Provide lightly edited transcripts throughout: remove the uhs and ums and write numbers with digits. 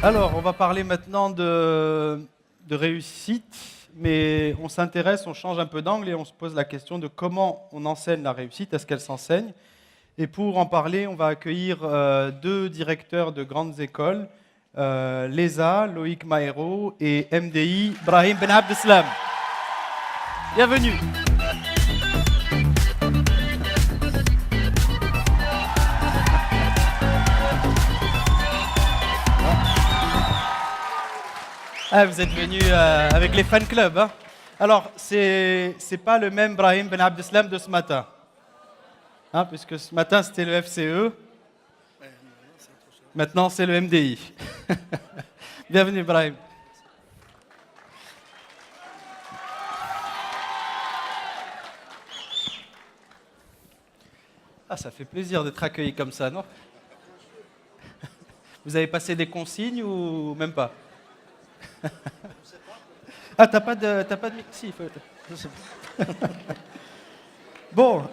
Alors, on va parler maintenant de réussite, mais on s'intéresse, on change un peu d'angle et on se pose la question de comment on enseigne la réussite, est-ce qu'elle s'enseigne? Et pour en parler, on va accueillir deux directeurs de grandes écoles, l'ESA, Loïc Mahéro, et MDI, Brahim Ben Abdeslam. Bienvenue. Ah, vous êtes venus avec les fan clubs. Hein? Alors, c'est pas le même Brahim Ben Abdeslam de ce matin. Hein, puisque ce matin, c'était le FCE. Maintenant, c'est le MDI. Bienvenue, Brahim. Ah, ça fait plaisir d'être accueilli comme ça, non? Vous avez passé des consignes ou même pas? Ah, t'as pas de si, je sais pas. Bon,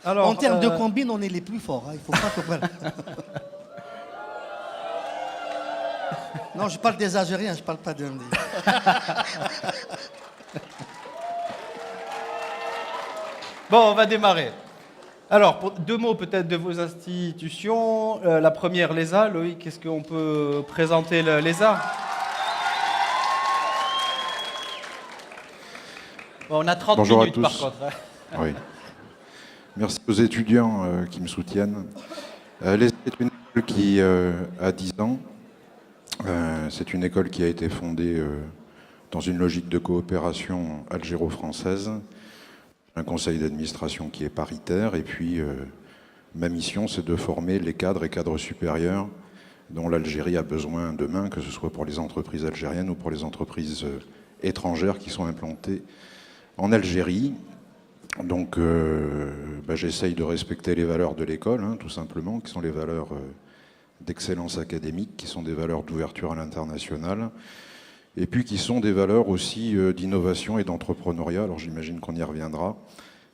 alors... En termes de combine, on est les plus forts. Hein, il faut pas que... Voilà. Non, je parle des Algériens, je parle pas de MD. Bon, on va démarrer. Alors, deux mots peut-être de vos institutions. La première, l'ESA. Loïc, est-ce qu'on peut présenter l'ESA? Bon, on a 30 Bonjour minutes à tous. par contre. Hein. Oui. Merci aux étudiants qui me soutiennent. L'ESA est une école qui a 10 ans. C'est une école qui a été fondée dans une logique de coopération algéro-française. Un conseil d'administration qui est paritaire. Et puis, ma mission, c'est de former les cadres et cadres supérieurs dont l'Algérie a besoin demain, que ce soit pour les entreprises algériennes ou pour les entreprises étrangères qui sont implantées en Algérie. Donc, j'essaye de respecter les valeurs de l'école, hein, tout simplement, qui sont les valeurs d'excellence académique, qui sont des valeurs d'ouverture à l'international, et puis qui sont des valeurs aussi d'innovation et d'entrepreneuriat. Alors j'imagine qu'on y reviendra,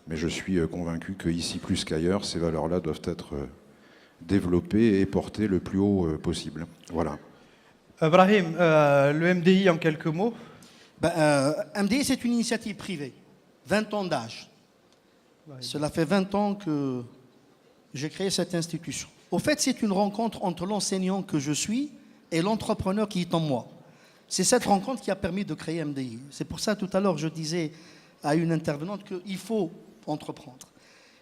mais je suis convaincu qu'ici, plus qu'ailleurs, ces valeurs-là doivent être développées et portées le plus haut possible. Voilà. Brahim, le MDI en quelques mots. MDI, c'est une initiative privée, 20 ans d'âge. Cela fait 20 ans que j'ai créé cette institution. Au fait, c'est une rencontre entre l'enseignant que je suis et l'entrepreneur qui est en moi. C'est cette rencontre qui a permis de créer MDI. C'est pour ça, tout à l'heure, je disais à une intervenante qu'il faut entreprendre.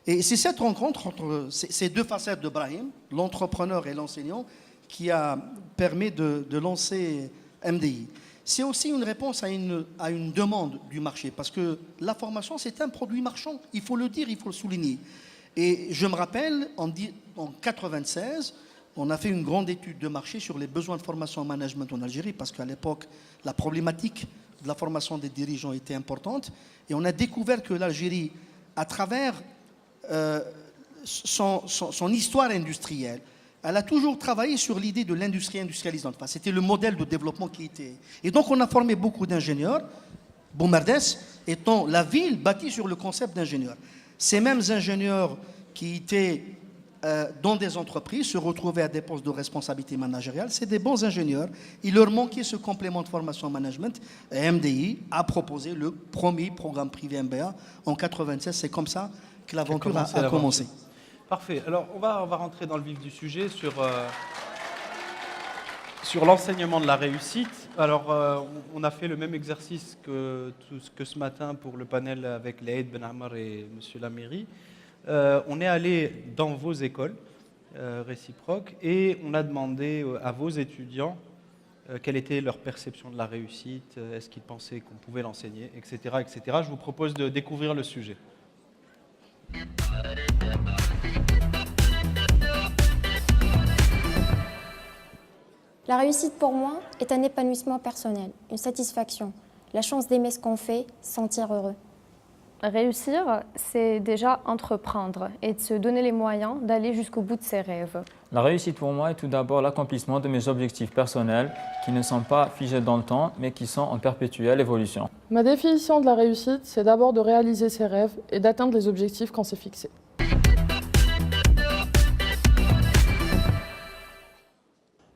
Et c'est cette rencontre entre ces deux facettes de Brahim, l'entrepreneur et l'enseignant, qui a permis de lancer MDI. C'est aussi une réponse à une demande du marché, parce que la formation, c'est un produit marchand. Il faut le dire, il faut le souligner. Et je me rappelle, en 1996, on a fait une grande étude de marché sur les besoins de formation en management en Algérie, parce qu'à l'époque, la problématique de la formation des dirigeants était importante. Et on a découvert que l'Algérie, à travers son histoire industrielle, elle a toujours travaillé sur l'idée de l'industrie industrialisante. Enfin, c'était le modèle de développement qui était... Et donc, on a formé beaucoup d'ingénieurs, Boumardès étant la ville bâtie sur le concept d'ingénieur. Ces mêmes ingénieurs qui étaient dans des entreprises se retrouvaient à des postes de responsabilité managériale. C'est des bons ingénieurs. Il leur manquait ce complément de formation en management. Et MDI a proposé le premier programme privé MBA en 1996. C'est comme ça que l'aventure a commencé. Parfait. Alors, on va rentrer dans le vif du sujet sur l'enseignement de la réussite. Alors, on a fait le même exercice que ce matin pour le panel avec Laïd Ben Ammar et M. Lamiri. On est allé dans vos écoles réciproques et on a demandé à vos étudiants quelle était leur perception de la réussite, est-ce qu'ils pensaient qu'on pouvait l'enseigner, etc., etc. Je vous propose de découvrir le sujet. La réussite pour moi est un épanouissement personnel, une satisfaction, la chance d'aimer ce qu'on fait, se sentir heureux. Réussir, c'est déjà entreprendre et de se donner les moyens d'aller jusqu'au bout de ses rêves. La réussite pour moi est tout d'abord l'accomplissement de mes objectifs personnels qui ne sont pas figés dans le temps mais qui sont en perpétuelle évolution. Ma définition de la réussite, c'est d'abord de réaliser ses rêves et d'atteindre les objectifs qu'on s'est fixés.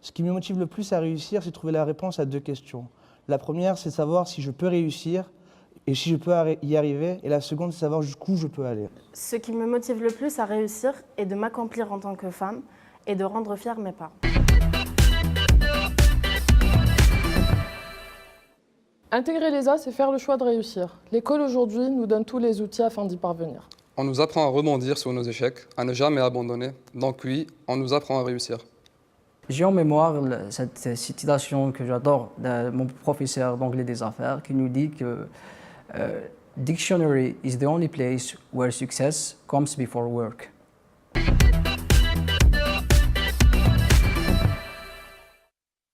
Ce qui me motive le plus à réussir, c'est de trouver la réponse à 2 questions. La première, c'est de savoir si je peux réussir et si je peux y arriver. Et la seconde, c'est de savoir jusqu'où je peux aller. Ce qui me motive le plus à réussir est de m'accomplir en tant que femme et de rendre fiers mes parents. Intégrer l'ESA, c'est faire le choix de réussir. L'école aujourd'hui nous donne tous les outils afin d'y parvenir. On nous apprend à rebondir sur nos échecs, à ne jamais abandonner. Donc oui, on nous apprend à réussir. J'ai en mémoire cette citation que j'adore de mon professeur d'anglais des affaires qui nous dit que Dictionary is the only place where success comes before work.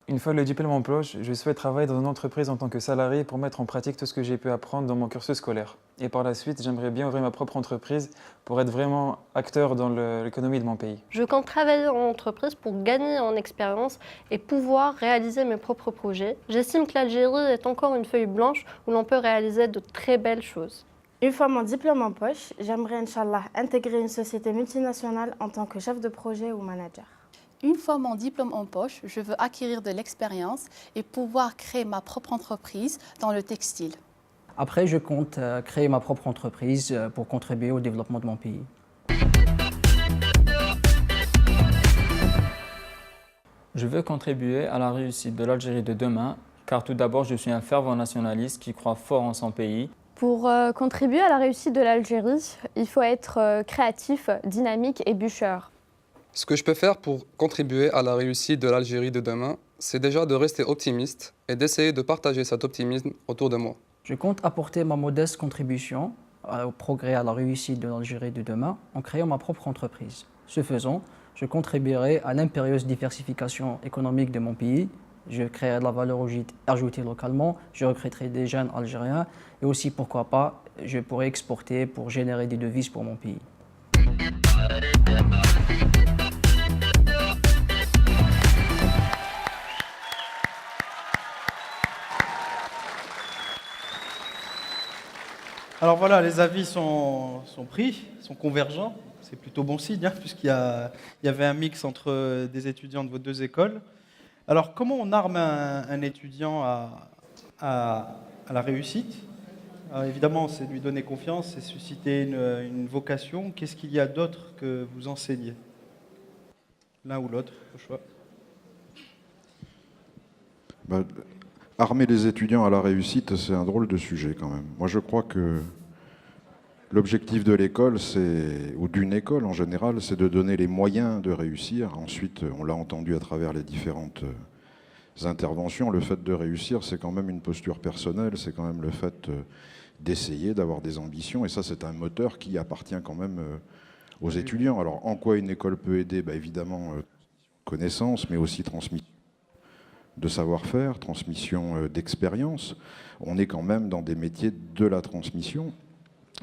Une fois le diplôme en poche, je souhaite travailler dans une entreprise en tant que salarié pour mettre en pratique tout ce que j'ai pu apprendre dans mon cursus scolaire. Et par la suite, j'aimerais bien ouvrir ma propre entreprise pour être vraiment acteur dans l'économie de mon pays. Je compte travailler en entreprise pour gagner en expérience et pouvoir réaliser mes propres projets. J'estime que l'Algérie est encore une feuille blanche où l'on peut réaliser de très belles choses. Une fois mon diplôme en poche, j'aimerais, Inch'Allah, intégrer une société multinationale en tant que chef de projet ou manager. Une fois mon diplôme en poche, je veux acquérir de l'expérience et pouvoir créer ma propre entreprise dans le textile. Après, je compte créer ma propre entreprise pour contribuer au développement de mon pays. Je veux contribuer à la réussite de l'Algérie de demain, car tout d'abord, je suis un fervent nationaliste qui croit fort en son pays. Pour contribuer à la réussite de l'Algérie, il faut être créatif, dynamique et bûcheur. Ce que je peux faire pour contribuer à la réussite de l'Algérie de demain, c'est déjà de rester optimiste et d'essayer de partager cet optimisme autour de moi. Je compte apporter ma modeste contribution au progrès, à la réussite de l'Algérie de demain en créant ma propre entreprise. Ce faisant, je contribuerai à l'impérieuse diversification économique de mon pays. Je créerai de la valeur ajoutée localement, je recruterai des jeunes Algériens et aussi, pourquoi pas, je pourrai exporter pour générer des devises pour mon pays. Alors voilà, les avis sont pris, sont convergents. C'est plutôt bon signe, hein, puisqu'il y avait un mix entre des étudiants de vos 2 écoles. Alors, comment on arme un étudiant à la réussite? Alors, évidemment, c'est lui donner confiance, c'est susciter une vocation. Qu'est-ce qu'il y a d'autre que vous enseignez? L'un ou l'autre, au choix. Armer les étudiants à la réussite, c'est un drôle de sujet quand même. Moi, je crois que l'objectif de l'école, ou d'une école en général, c'est de donner les moyens de réussir. Ensuite, on l'a entendu à travers les différentes interventions, le fait de réussir, c'est quand même une posture personnelle, c'est quand même le fait d'essayer, d'avoir des ambitions. Et ça, c'est un moteur qui appartient quand même aux étudiants. Alors, en quoi une école peut aider? Évidemment, connaissance, mais aussi transmission de savoir-faire, transmission d'expérience. On est quand même dans des métiers de la transmission.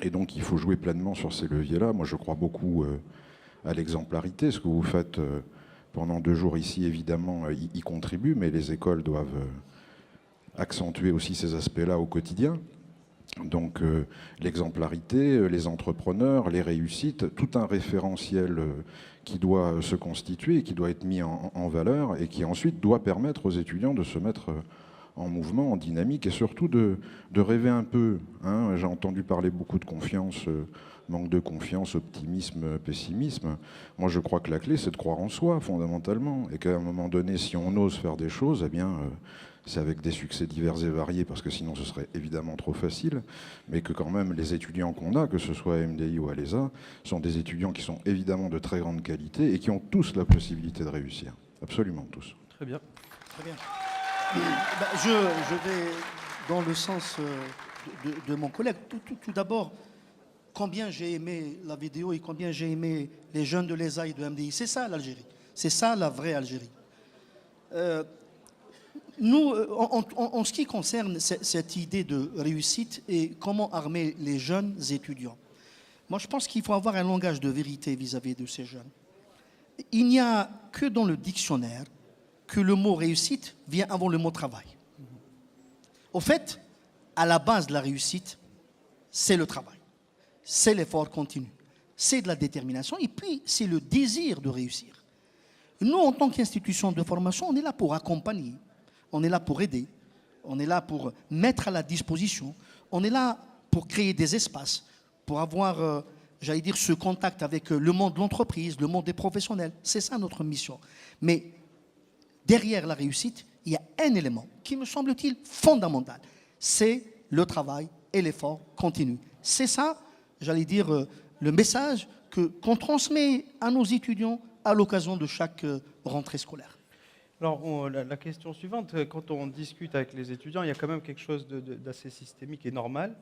Et donc, il faut jouer pleinement sur ces leviers-là. Moi, je crois beaucoup à l'exemplarité. Ce que vous faites pendant 2 jours ici, évidemment, y contribue, mais les écoles doivent accentuer aussi ces aspects-là au quotidien. Donc, l'exemplarité, les entrepreneurs, les réussites, tout un référentiel qui doit se constituer, qui doit être mis en valeur et qui ensuite doit permettre aux étudiants de se mettre en mouvement, en dynamique et surtout de rêver un peu. Hein. J'ai entendu parler beaucoup de confiance, manque de confiance, optimisme, pessimisme. Moi, je crois que la clé, c'est de croire en soi, fondamentalement, et qu'à un moment donné, si on ose faire des choses, eh bien, c'est avec des succès divers et variés, parce que sinon, ce serait évidemment trop facile, mais que quand même, les étudiants qu'on a, que ce soit à MDI ou à l'ESA, sont des étudiants qui sont évidemment de très grande qualité et qui ont tous la possibilité de réussir. Absolument tous. Très bien. Très bien. Je vais dans le sens de mon collègue. Tout d'abord, combien j'ai aimé la vidéo et combien j'ai aimé les jeunes de l'ESA et de MDI. C'est ça l'Algérie. C'est ça la vraie Algérie. Nous, en ce qui concerne cette idée de réussite et comment armer les jeunes étudiants, moi je pense qu'il faut avoir un langage de vérité vis-à-vis de ces jeunes. Il n'y a que dans le dictionnaire que le mot réussite vient avant le mot travail. Au fait, à la base de la réussite, c'est le travail, c'est l'effort continu, c'est de la détermination et puis c'est le désir de réussir. Nous, en tant qu'institution de formation, on est là pour accompagner, on est là pour aider, on est là pour mettre à la disposition, on est là pour créer des espaces, pour avoir, j'allais dire, ce contact avec le monde de l'entreprise, le monde des professionnels. C'est ça notre mission. Mais derrière la réussite, il y a un élément qui me semble-t-il fondamental. C'est le travail et l'effort continu. C'est ça, j'allais dire, le message qu'on transmet à nos étudiants à l'occasion de chaque rentrée scolaire. Alors, la question suivante, quand on discute avec les étudiants, il y a quand même quelque chose d'assez systémique et normal.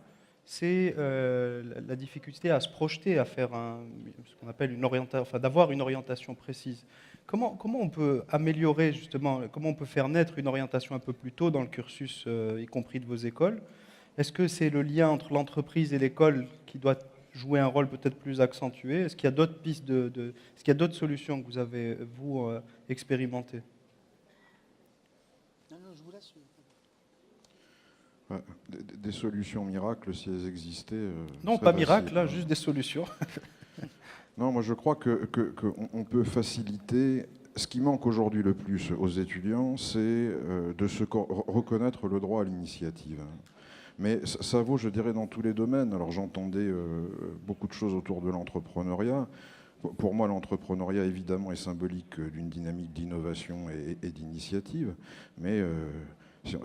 C'est la difficulté à se projeter, à faire ce qu'on appelle une orientation, enfin d'avoir une orientation précise. Comment on peut améliorer justement, comment on peut faire naître une orientation un peu plus tôt dans le cursus, y compris de vos écoles? Est-ce que c'est le lien entre l'entreprise et l'école qui doit jouer un rôle peut-être plus accentué? Est-ce qu'il y a d'autres pistes est-ce qu'il y a d'autres solutions que vous avez, vous, expérimentées? Des solutions miracles, si elles existaient... non, pas miracle, là, juste des solutions. Non, moi je crois qu'on peut faciliter... Ce qui manque aujourd'hui le plus aux étudiants, c'est de se reconnaître le droit à l'initiative. Mais ça vaut, je dirais, dans tous les domaines. Alors j'entendais beaucoup de choses autour de l'entrepreneuriat. Pour moi, l'entrepreneuriat, évidemment, est symbolique d'une dynamique d'innovation et d'initiative. Mais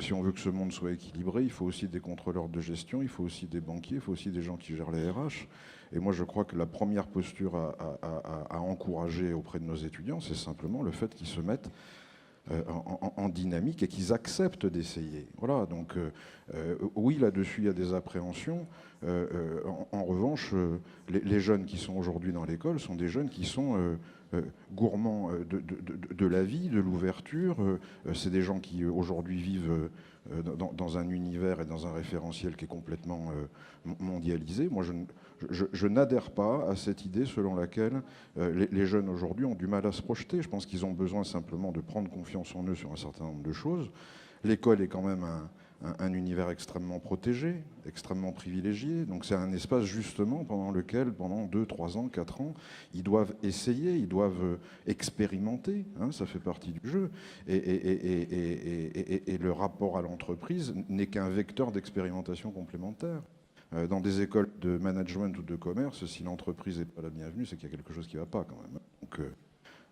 si on veut que ce monde soit équilibré, il faut aussi des contrôleurs de gestion, il faut aussi des banquiers, il faut aussi des gens qui gèrent les RH. Et moi, je crois que la première posture à encourager auprès de nos étudiants, c'est simplement le fait qu'ils se mettent en dynamique et qu'ils acceptent d'essayer. Voilà, donc oui, là-dessus, il y a des appréhensions. En revanche, les jeunes qui sont aujourd'hui dans l'école sont des jeunes qui sont gourmands de la vie, de l'ouverture. C'est des gens qui, aujourd'hui, vivent dans un univers et dans un référentiel qui est complètement mondialisé. Moi, je n'adhère pas à cette idée selon laquelle les jeunes aujourd'hui ont du mal à se projeter. Je pense qu'ils ont besoin simplement de prendre confiance en eux sur un certain nombre de choses. L'école est quand même un univers extrêmement protégé, extrêmement privilégié. Donc c'est un espace justement pendant lequel, pendant 2, 3 ans, 4 ans, ils doivent essayer, ils doivent expérimenter. Hein, ça fait partie du jeu. Et le rapport à l'entreprise n'est qu'un vecteur d'expérimentation complémentaire. Dans des écoles de management ou de commerce, si l'entreprise n'est pas la bienvenue, c'est qu'il y a quelque chose qui ne va pas quand même. Donc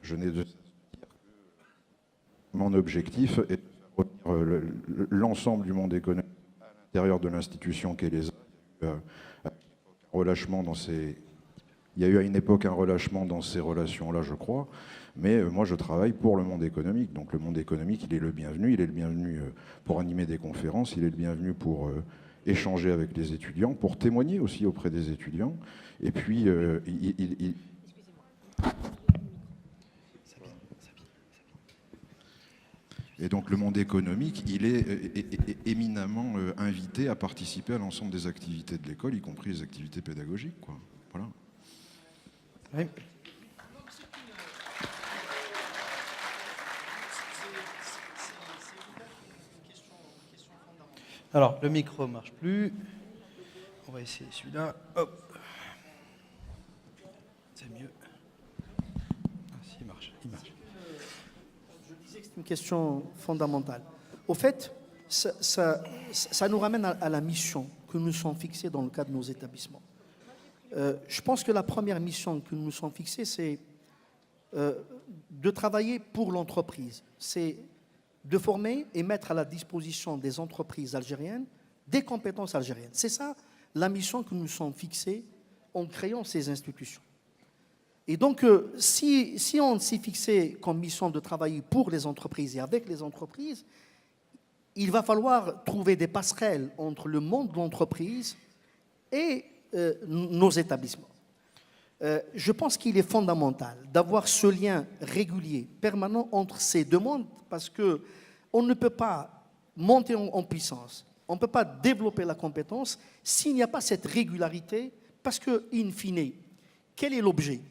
je n'ai de dire que mon objectif est de faire revenir l'ensemble du monde économique à l'intérieur de l'institution qu'est l'ESA. Il y a eu à une époque un relâchement dans ces relations-là, je crois, mais moi je travaille pour le monde économique. Donc le monde économique, il est le bienvenu pour animer des conférences, il est le bienvenu pour échanger avec les étudiants, pour témoigner aussi auprès des étudiants. Et puis, et donc le monde économique, il est éminemment invité à participer à l'ensemble des activités de l'école, y compris les activités pédagogiques, quoi. Voilà. Oui. Alors, le micro ne marche plus. On va essayer celui-là. Hop. C'est mieux. Ah, si, il marche. Je disais que c'est une question fondamentale. Au fait, ça nous ramène à la mission que nous sommes fixés dans le cadre de nos établissements. Je pense que la première mission que nous nous sommes fixés, c'est de travailler pour l'entreprise. C'est de former et mettre à la disposition des entreprises algériennes des compétences algériennes. C'est ça la mission que nous nous sommes fixés en créant ces institutions. Et donc, si on s'est fixé comme mission de travailler pour les entreprises et avec les entreprises, il va falloir trouver des passerelles entre le monde de l'entreprise et nos établissements. Je pense qu'il est fondamental d'avoir ce lien régulier, permanent entre ces deux mondes, parce qu'on ne peut pas monter en puissance, on ne peut pas développer la compétence s'il n'y a pas cette régularité, parce que, in fine, quel est l'objet?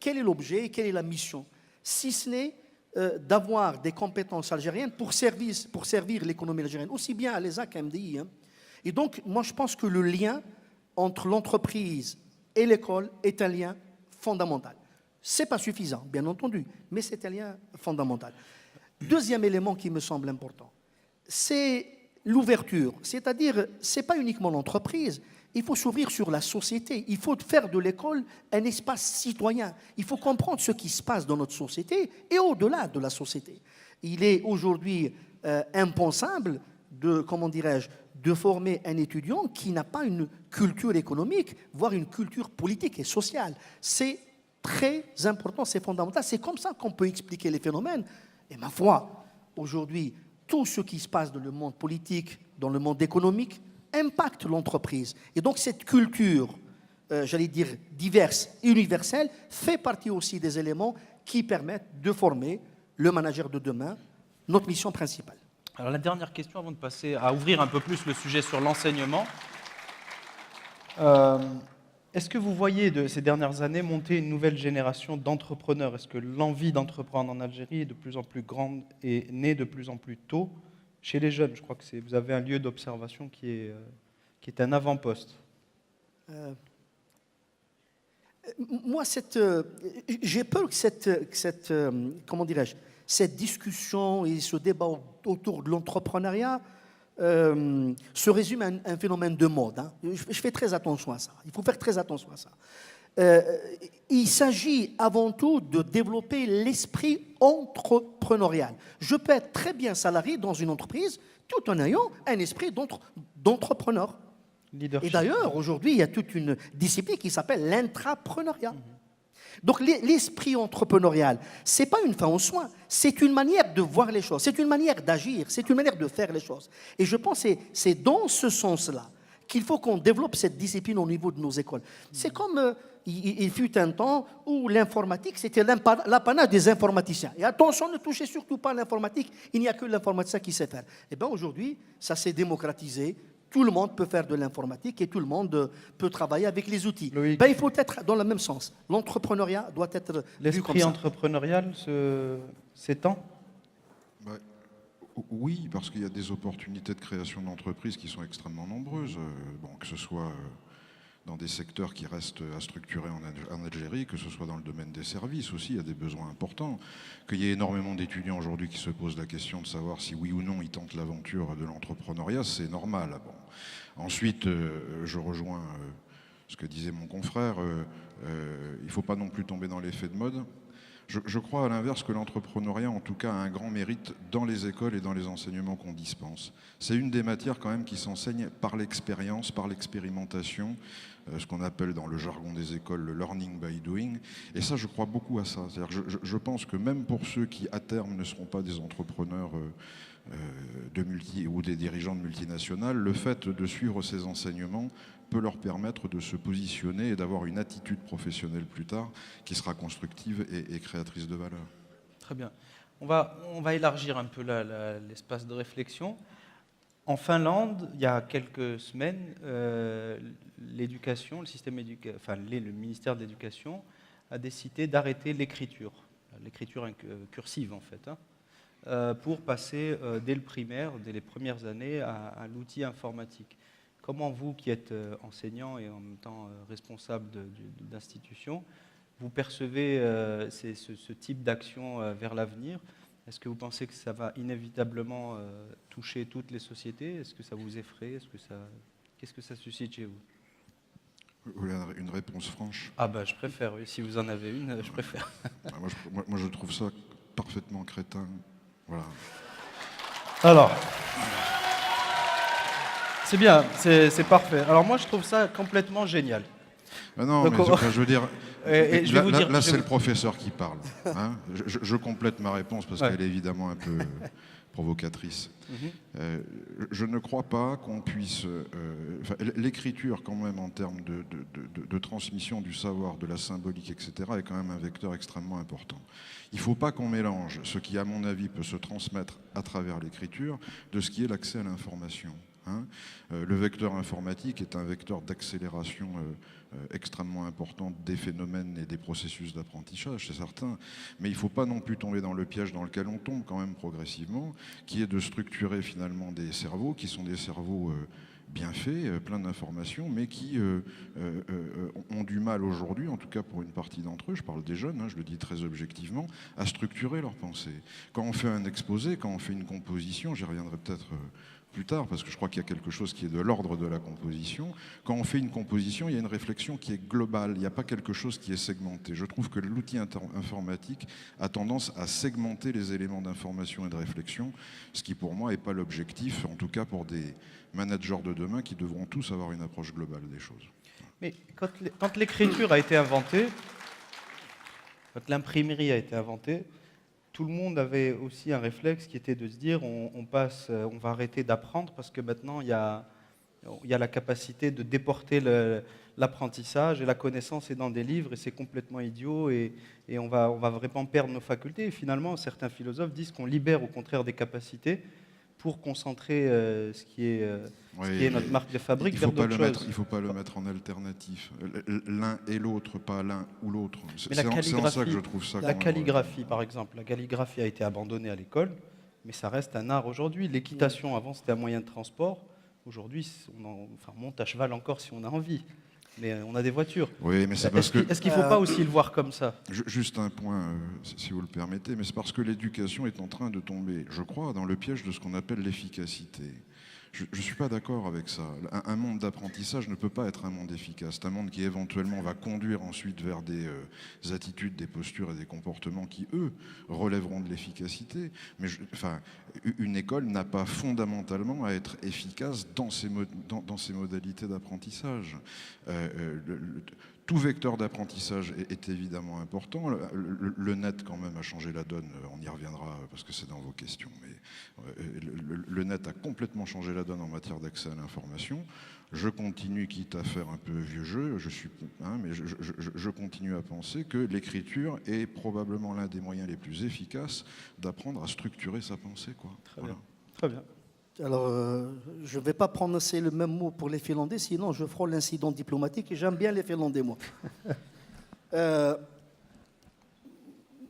Quel est l'objet et quelle est la mission? Si ce n'est d'avoir des compétences algériennes pour servir l'économie algérienne, aussi bien à l'ESA qu'à MDI. Hein. Et donc, moi, je pense que le lien entre l'entreprise et l'école est un lien fondamental. Ce n'est pas suffisant, bien entendu, mais c'est un lien fondamental. Deuxième élément qui me semble important, c'est l'ouverture. C'est-à-dire, ce n'est pas uniquement l'entreprise, il faut s'ouvrir sur la société. Il faut faire de l'école un espace citoyen. Il faut comprendre ce qui se passe dans notre société et au-delà de la société. Il est aujourd'hui impensable de, comment dirais-je, de former un étudiant qui n'a pas une culture économique, voire une culture politique et sociale. C'est très important, c'est fondamental. C'est comme ça qu'on peut expliquer les phénomènes. Et ma foi, aujourd'hui, tout ce qui se passe dans le monde politique, dans le monde économique, impacte l'entreprise. Et donc cette culture, j'allais dire diverse, universelle, fait partie aussi des éléments qui permettent de former le manager de demain, notre mission principale. Alors la dernière question avant de passer à ouvrir un peu plus le sujet sur l'enseignement. Est-ce que vous voyez de ces dernières années monter une nouvelle génération d'entrepreneurs? Est-ce que l'envie d'entreprendre en Algérie est de plus en plus grande et naît de plus en plus tôt chez les jeunes? Je crois que vous avez un lieu d'observation qui est un avant-poste. Moi, j'ai peur que comment dirais-je, cette discussion et ce débat autour de l'entrepreneuriat se résume à un phénomène de mode. Hein. Je fais très attention à ça. Il faut faire très attention à ça. Il s'agit avant tout de développer l'esprit entrepreneurial. Je peux être très bien salarié dans une entreprise tout en ayant un esprit d'entrepreneur. Et d'ailleurs, aujourd'hui, il y a toute une discipline qui s'appelle l'intrapreneuriat. Donc l'esprit entrepreneurial, ce n'est pas une fin en soi, c'est une manière de voir les choses, c'est une manière d'agir, c'est une manière de faire les choses. Et je pense que c'est dans ce sens-là qu'il faut qu'on développe cette discipline au niveau de nos écoles. C'est comme il fut un temps où l'informatique, c'était l'apanage des informaticiens. Et attention, ne touchez surtout pas à l'informatique, il n'y a que l'informaticien qui sait faire. Et bien aujourd'hui, ça s'est démocratisé. Tout le monde peut faire de l'informatique et tout le monde peut travailler avec les outils. Ben, il faut être dans le même sens. L'entrepreneuriat doit être vu comme ça. L'esprit entrepreneurial s'étend ? Oui, parce qu'il y a des opportunités de création d'entreprises qui sont extrêmement nombreuses. Que ce soit dans des secteurs qui restent à structurer en Algérie, que ce soit dans le domaine des services aussi, il y a des besoins importants. Qu'il y ait énormément d'étudiants aujourd'hui qui se posent la question de savoir si oui ou non ils tentent l'aventure de l'entrepreneuriat, c'est normal. Bon. Ensuite, je rejoins ce que disait mon confrère, il ne faut pas non plus tomber dans l'effet de mode. Je crois à l'inverse que l'entrepreneuriat, en tout cas, a un grand mérite dans les écoles et dans les enseignements qu'on dispense. C'est une des matières quand même qui s'enseigne par l'expérience, par l'expérimentation, ce qu'on appelle dans le jargon des écoles le learning by doing. Et ça, je crois beaucoup à ça. C'est-à-dire, je pense que même pour ceux qui, à terme, ne seront pas des entrepreneurs ou des dirigeants de multinationales, le fait de suivre ces enseignements peut leur permettre de se positionner et d'avoir une attitude professionnelle plus tard qui sera constructive et créatrice de valeur. Très bien. On va élargir un peu l'espace de réflexion. En Finlande, il y a quelques semaines, l'éducation, le ministère de l'Éducation a décidé d'arrêter l'écriture cursive en fait, pour passer dès le primaire, dès les premières années, à l'outil informatique. Comment vous, qui êtes enseignant et en même temps responsable d'institution, vous percevez ce type d'action vers l'avenir? Est-ce que vous pensez que ça va inévitablement toucher toutes les sociétés? Est-ce que ça vous effraie? Qu'est-ce que ça suscite chez vous? Vous voulez une réponse franche? Ah ben, je préfère, oui. Si vous en avez une, je préfère. Moi, je trouve ça parfaitement crétin. Voilà. Alors, c'est bien, c'est parfait. Alors moi, je trouve ça complètement génial. Non, donc, mais je veux dire, là c'est le professeur qui parle. Hein. Je complète ma réponse parce qu'elle est évidemment un peu provocatrice. Je ne crois pas qu'on puisse... l'écriture, quand même, en termes de transmission du savoir, de la symbolique, etc., est quand même un vecteur extrêmement important. Il ne faut pas qu'on mélange ce qui, à mon avis, peut se transmettre à travers l'écriture de ce qui est l'accès à l'information. Le vecteur informatique est un vecteur d'accélération extrêmement importante des phénomènes et des processus d'apprentissage, c'est certain, mais il ne faut pas non plus tomber dans le piège dans lequel on tombe quand même progressivement, qui est de structurer finalement des cerveaux qui sont des cerveaux bien fait, plein d'informations, mais qui ont du mal aujourd'hui, en tout cas pour une partie d'entre eux, je parle des jeunes, je le dis très objectivement, à structurer leur pensée. Quand on fait un exposé, quand on fait une composition, j'y reviendrai peut-être plus tard, parce que je crois qu'il y a quelque chose qui est de l'ordre de la composition. Quand on fait une composition, il y a une réflexion qui est globale, il n'y a pas quelque chose qui est segmenté. Je trouve que l'outil informatique a tendance à segmenter les éléments d'information et de réflexion, ce qui pour moi n'est pas l'objectif, en tout cas pour des managers de demain qui devront tous avoir une approche globale des choses. Mais quand l'écriture a été inventée, quand l'imprimerie a été inventée, tout le monde avait aussi un réflexe qui était de se dire on va arrêter d'apprendre parce que maintenant il y a la capacité de déporter l'apprentissage et la connaissance est dans des livres et c'est complètement idiot et on va vraiment perdre nos facultés. Et finalement, certains philosophes disent qu'on libère au contraire des capacités pour concentrer ce qui est notre marque de fabrique vers d'autres choses. Il ne faut pas le mettre en alternatif. L'un et l'autre, pas l'un ou l'autre. C'est en ça que je trouve ça. La calligraphie, par exemple. La calligraphie a été abandonnée à l'école, mais ça reste un art aujourd'hui. L'équitation, avant, c'était un moyen de transport. Aujourd'hui, on monte à cheval encore si on a envie. Mais on a des voitures. Oui, mais c'est parce que... Est-ce qu'il ne faut pas aussi le voir comme ça? Juste un point, si vous le permettez, mais c'est parce que l'éducation est en train de tomber, je crois, dans le piège de ce qu'on appelle l'efficacité. Je ne suis pas d'accord avec ça. Un monde d'apprentissage ne peut pas être un monde efficace. C'est un monde qui éventuellement va conduire ensuite vers des attitudes, des postures et des comportements qui, eux, relèveront de l'efficacité. Mais une école n'a pas fondamentalement à être efficace dans ses modalités d'apprentissage. Tout vecteur d'apprentissage est évidemment important. Le net, quand même, a changé la donne. On y reviendra parce que c'est dans vos questions. Mais le net a complètement changé la donne en matière d'accès à l'information. Je continue, quitte à faire un peu vieux jeu, mais je continue à penser que l'écriture est probablement l'un des moyens les plus efficaces d'apprendre à structurer sa pensée. Très bien. Très bien. Alors, je ne vais pas prononcer le même mot pour les Finlandais, sinon je frôle l'incident diplomatique et j'aime bien les Finlandais, moi.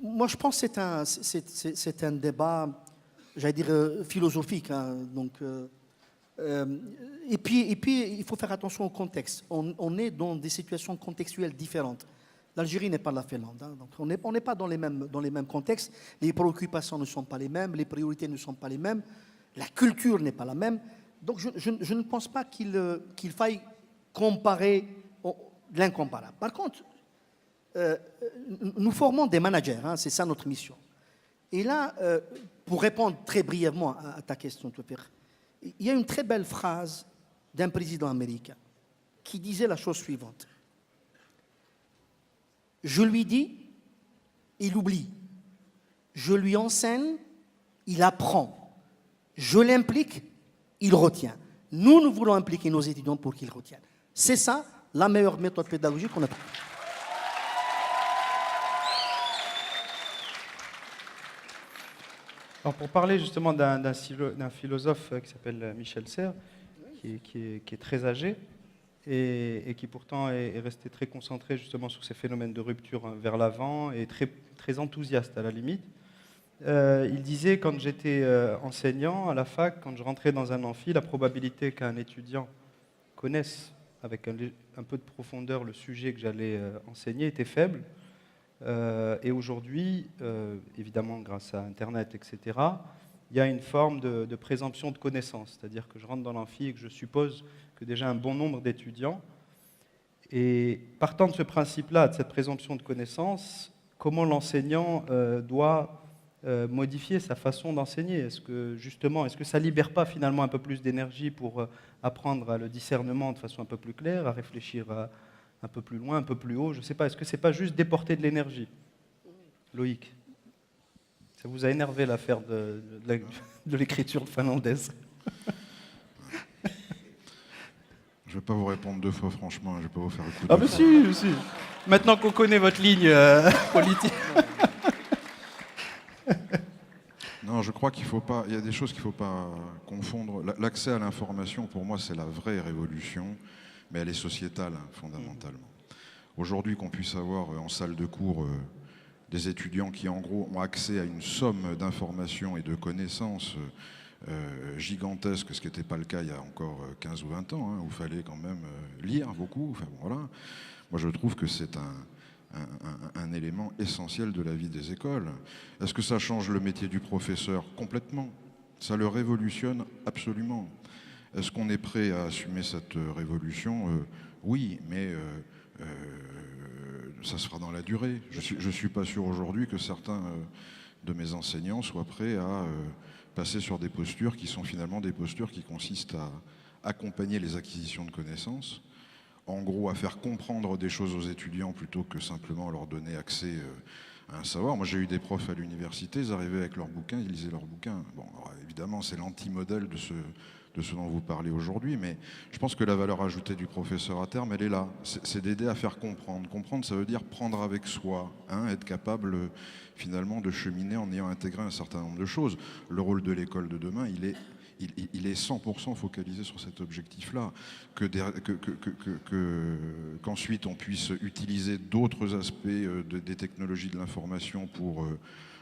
Moi, je pense que c'est un débat, j'allais dire, philosophique. Et puis, il faut faire attention au contexte. On est dans des situations contextuelles différentes. L'Algérie n'est pas la Finlande, donc on n'est pas dans les mêmes contextes. Les préoccupations ne sont pas les mêmes, les priorités ne sont pas les mêmes. La culture n'est pas la même. Donc je ne pense pas qu'il faille comparer l'incomparable. Par contre, nous formons des managers, c'est ça notre mission. Et là, pour répondre très brièvement à ta question, il y a une très belle phrase d'un président américain qui disait la chose suivante. Je lui dis, il oublie. Je lui enseigne, il apprend. Je l'implique, il retient. Nous voulons impliquer nos étudiants pour qu'ils retiennent. C'est ça la meilleure méthode pédagogique qu'on a trouvée. Alors pour parler justement d'un philosophe qui s'appelle Michel Serres, qui est très âgé et qui pourtant est resté très concentré justement sur ces phénomènes de rupture vers l'avant et très, très enthousiaste à la limite. Il disait, quand j'étais enseignant à la fac, quand je rentrais dans un amphi, la probabilité qu'un étudiant connaisse avec un peu de profondeur le sujet que j'allais enseigner était faible. Et aujourd'hui, évidemment grâce à Internet, etc., il y a une forme de présomption de connaissance. C'est-à-dire que je rentre dans l'amphi et que je suppose que déjà un bon nombre d'étudiants. Et partant de ce principe-là, de cette présomption de connaissance, comment l'enseignant doit modifier sa façon d'enseigner? Est-ce que ça libère pas finalement un peu plus d'énergie pour apprendre le discernement de façon un peu plus claire, à réfléchir un peu plus loin, un peu plus haut? Je ne sais pas, est-ce que c'est pas juste déporter de l'énergie? Loïc, ça vous a énervé l'affaire de l'écriture finlandaise? Je ne vais pas vous répondre deux fois, franchement, je ne vais pas vous faire le coup de... Ah mais si. Maintenant qu'on connaît votre ligne politique... Non, je crois qu'il faut pas. Il y a des choses qu'il ne faut pas confondre. L'accès à l'information, pour moi, c'est la vraie révolution, mais elle est sociétale, fondamentalement. Aujourd'hui, qu'on puisse avoir en salle de cours des étudiants qui, en gros, ont accès à une somme d'informations et de connaissances gigantesques, ce qui n'était pas le cas il y a encore 15 ou 20 ans, où il fallait quand même lire beaucoup. Enfin, bon, voilà. Moi, je trouve que c'est un élément essentiel de la vie des écoles. Est-ce que ça change le métier du professeur? Complètement. Ça le révolutionne absolument. Est-ce qu'on est prêt à assumer cette révolution? Oui, mais ça se fera dans la durée. Je ne suis pas sûr aujourd'hui que certains de mes enseignants soient prêts à passer sur des postures qui sont finalement des postures qui consistent à accompagner les acquisitions de connaissances, en gros à faire comprendre des choses aux étudiants plutôt que simplement leur donner accès à un savoir. Moi j'ai eu des profs à l'université, ils arrivaient avec leurs bouquins, ils lisaient leurs bouquins. Bon, alors, évidemment c'est l'anti-modèle de ce dont vous parlez aujourd'hui, mais je pense que la valeur ajoutée du professeur à terme, elle est là. C'est d'aider à faire comprendre. Comprendre, ça veut dire prendre avec soi, être capable finalement de cheminer en ayant intégré un certain nombre de choses. Le rôle de l'école de demain, il est 100% focalisé sur cet objectif-là. Qu'ensuite on puisse utiliser d'autres aspects des technologies de l'information pour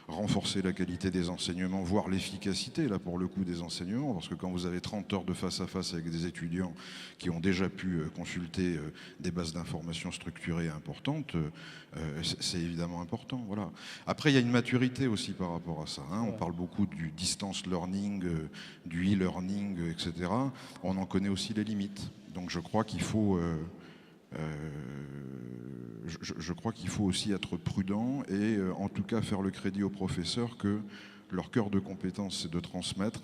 renforcer la qualité des enseignements, voire l'efficacité, là, pour le coup, des enseignements, parce que quand vous avez 30 heures de face à face avec des étudiants qui ont déjà pu consulter des bases d'informations structurées importantes, c'est évidemment important. Voilà. Après, il y a une maturité aussi par rapport à ça. On parle beaucoup du distance learning, du e-learning, etc. On en connaît aussi les limites. Donc je crois qu'il faut... je crois qu'il faut aussi être prudent et en tout cas faire le crédit aux professeurs que leur cœur de compétence c'est de transmettre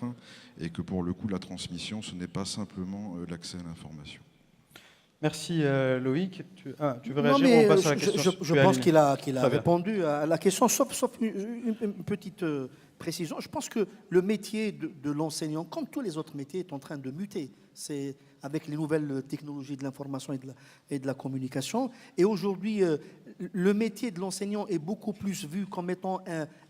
et que pour le coup la transmission ce n'est pas simplement l'accès à l'information. Merci Loïc. Tu veux Non, réagir mais ou on passe à la question? je pense qu'il a répondu à la question, sauf une petite précision. Je pense que le métier de l'enseignant, comme tous les autres métiers, est en train de muter. C'est avec les nouvelles technologies de l'information et de la communication. Et aujourd'hui, le métier de l'enseignant est beaucoup plus vu comme étant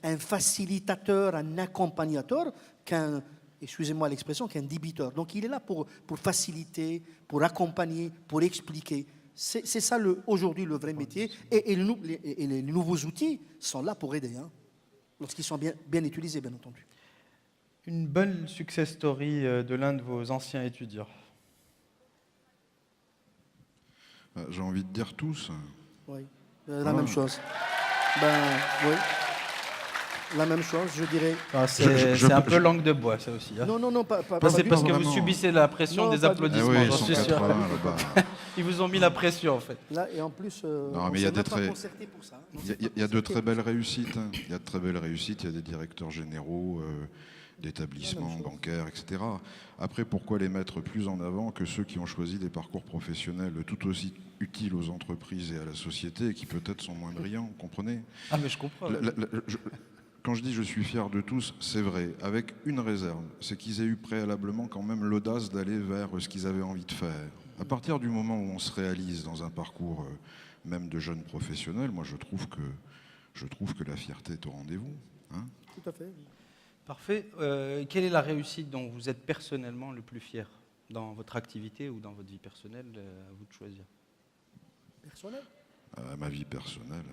un facilitateur, un accompagnateur, qu'un, excusez-moi l'expression, qu'un débiteur. Donc il est là pour faciliter, pour accompagner, pour expliquer. C'est ça aujourd'hui le vrai métier. Et les nouveaux outils sont là pour aider, lorsqu'ils sont bien utilisés, bien entendu. Une bonne success story de l'un de vos anciens étudiants. J'ai envie de dire tous. Oui, la même chose. Oui. La même chose, je dirais. C'est un peu langue de bois, ça aussi. Non, pas c'est parce que vous subissez la pression des applaudissements, j'en suis sûr. Ils vous ont mis la pression, en fait. Là, et en plus, non, mais il y a de très belles réussites. Il y a de très belles réussites. Il y a des directeurs généraux d'établissements bancaires, etc. Après, pourquoi les mettre plus en avant que ceux qui ont choisi des parcours professionnels tout aussi utiles aux entreprises et à la société et qui peut-être sont moins brillants, vous comprenez? Ah, mais je comprends. Quand je dis je suis fier de tous, c'est vrai, avec une réserve, c'est qu'ils aient eu préalablement quand même l'audace d'aller vers ce qu'ils avaient envie de faire. À partir du moment où on se réalise dans un parcours même de jeunes professionnels, moi je trouve que la fierté est au rendez-vous. Tout à fait. Parfait. Quelle est la réussite dont vous êtes personnellement le plus fier dans votre activité ou dans votre vie personnelle? À vous de choisir. Personnelle? Ma vie personnelle.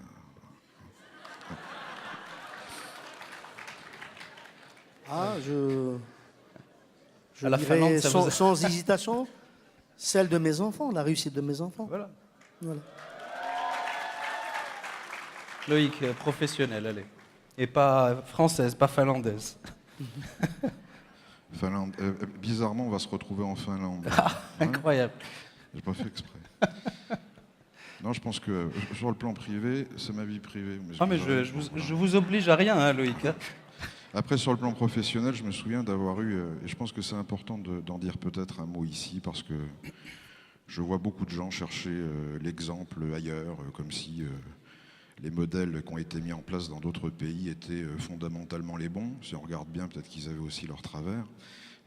Je à la dirais Finlande, sans hésitation, celle de mes enfants, la réussite de mes enfants. Voilà. Voilà. Loïc, professionnel, allez. Et pas française, pas finlandaise. Finlande. Bizarrement, on va se retrouver en Finlande. Incroyable. J'ai pas fait exprès. Non, je pense que sur le plan privé, c'est ma vie privée. Mais je vous oblige à rien, Loïc. Après, sur le plan professionnel, je me souviens d'avoir eu, et je pense que c'est important d'en dire peut-être un mot ici, parce que je vois beaucoup de gens chercher l'exemple ailleurs, comme si les modèles qui ont été mis en place dans d'autres pays étaient fondamentalement les bons. Si on regarde bien, peut-être qu'ils avaient aussi leurs travers.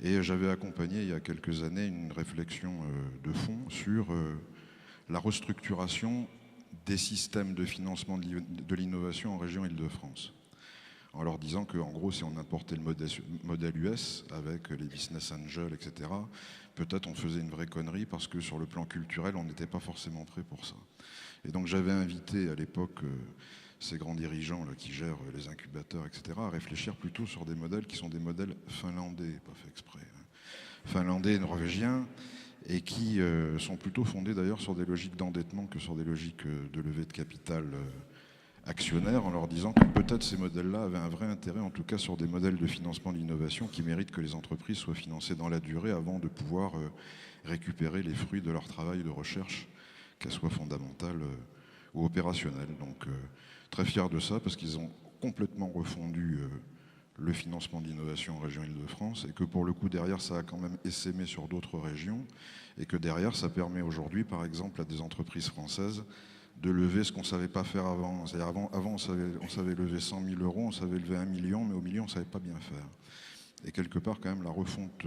Et j'avais accompagné il y a quelques années une réflexion de fond sur la restructuration des systèmes de financement de l'innovation en région Île-de-France. en leur disant qu'en gros, si on importait le modèle US avec les business angels, etc., peut-être on faisait une vraie connerie parce que sur le plan culturel, on n'était pas forcément prêt pour ça. Et donc j'avais invité à l'époque ces grands dirigeants là, qui gèrent les incubateurs, etc., à réfléchir plutôt sur des modèles qui sont des modèles finlandais, pas fait exprès, hein, finlandais et norvégiens, et qui sont plutôt fondés d'ailleurs sur des logiques d'endettement que sur des logiques de levée de capital actionnaire, en leur disant que peut-être ces modèles-là avaient un vrai intérêt, en tout cas sur des modèles de financement de l'innovation qui méritent que les entreprises soient financées dans la durée avant de pouvoir récupérer les fruits de leur travail de recherche, qu'elle soit fondamentale ou opérationnelle. Donc très fier de ça parce qu'ils ont complètement refondu le financement de l'innovation en région Île-de-France et que pour le coup derrière ça a quand même essaimé sur d'autres régions et que derrière ça permet aujourd'hui par exemple à des entreprises françaises de lever ce qu'on ne savait pas faire avant. C'est-à-dire avant on savait lever 100 000 €, on savait lever 1 million, mais au milieu, on ne savait pas bien faire. Et quelque part, quand même, la refonte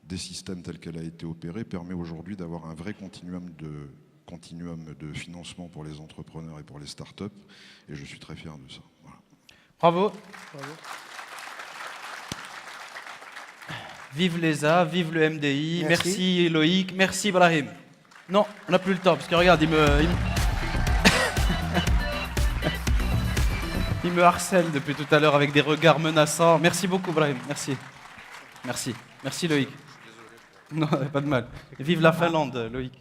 des systèmes telle qu'elle a été opérée permet aujourd'hui d'avoir un vrai continuum de financement pour les entrepreneurs et pour les startups. Et je suis très fier de ça. Voilà. Bravo. Vive l'ESA, vive le MDI. Merci Loïc, merci Brahim. Non, on n'a plus le temps, parce que regarde, il me harcèle depuis tout à l'heure avec des regards menaçants. Merci beaucoup, Brahim. Merci. Merci. Merci, Loïc. Non, pas de mal. Vive la Finlande, Loïc.